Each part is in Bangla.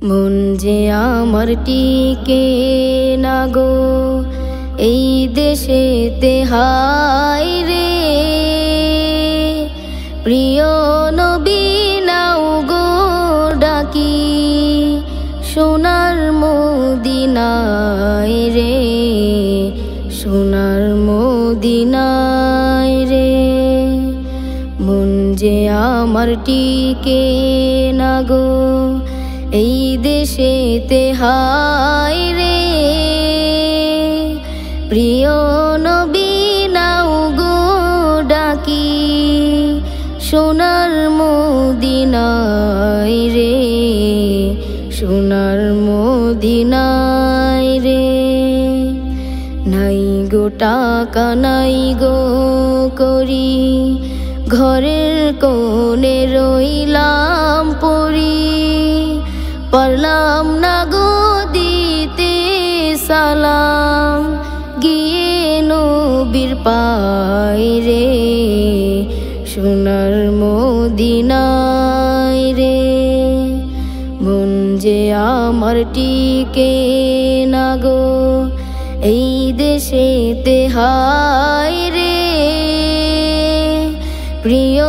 মন যে আমার টিকে না গো এই দেশেতে, হায় রে প্রিয় নবী নাও গো ডাকি সোনার মদিনায় রে, সোনার মদিনায় রে। মন যে আমার টিকে না গো এই দেশেতে, হায় রে প্রিয় নবী নাও গো ডাকি সোনার মদিনায় রে, সোনার মদিনায় রে। নাই গো টাকা নাই গো করি, ঘরের কোণে রইলাম পড়ি, পারলাম না গো দিতে সালাম গিয়ে নবীর পায় রে, সোনার মদিনায় রে। মন যে আমার টিকে না গো এই দেশেতে, হায় রে প্রিয়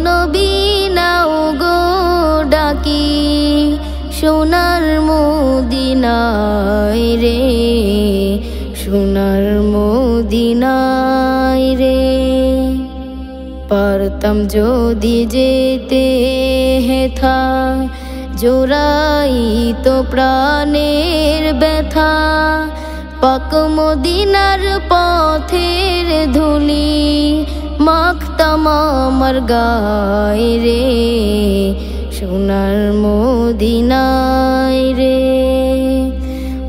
নবী নাও গো ডাকি সোনার মদিনায় রে, সোনার মদিনায় রে। পারতাম যদি যেতে হেথা, জোড়াই তো প্রাণের ব্যথা, পাক মদিনার পথের ধুলি মাখতাম আমার গায়ে রে, সোনার মদিনায় রে।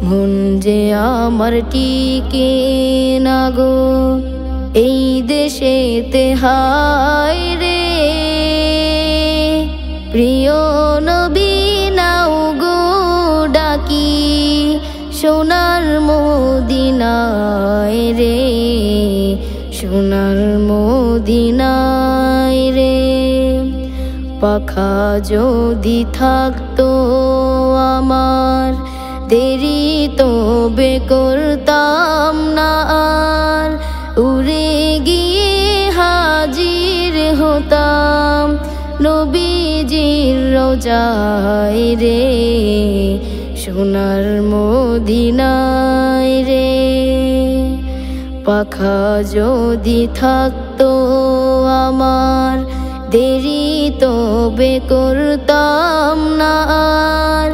মন যে আমার টিকে না গো এই দেশেতে, হায় রে প্রিয় নবী নাও গো ডাকি সোনার মদিনায় রে, সোনার মদিনায় রে। পাখা যদি থাকতো আমার দেরি তবে করতাম না আর, উড়ে গিয়ে হাজির হতাম নবীজির রোজায় রে, সোনার মদিনায় রে। পাখা যদি থাকতো আমার দেরি তবে করতাম না আর,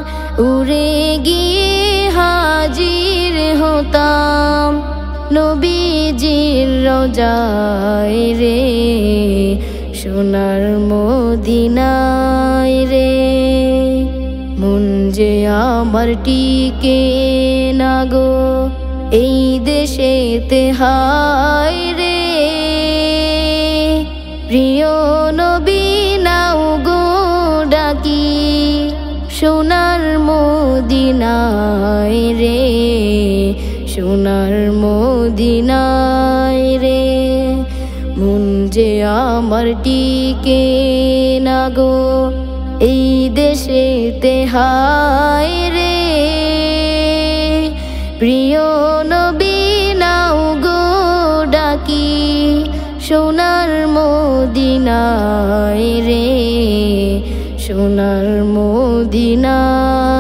উড়ে গিয়ে হাজির হতাম নবীজির রোজায় রে, সোনার মদিনায় রে। মন যে আমার টিকে না গো এই দেশেতে, হায় রে প্রিয় নবী নাও গো ডাকি সোনার মদিনায় রে, সোনার মদিনায় রে। মন যে আমার টিকে না গো এই দেশেতে, হায় রে প্রিয় নবী নাও গো ডাকি সোনার মদিনায় রে, সোনার মদিনায়।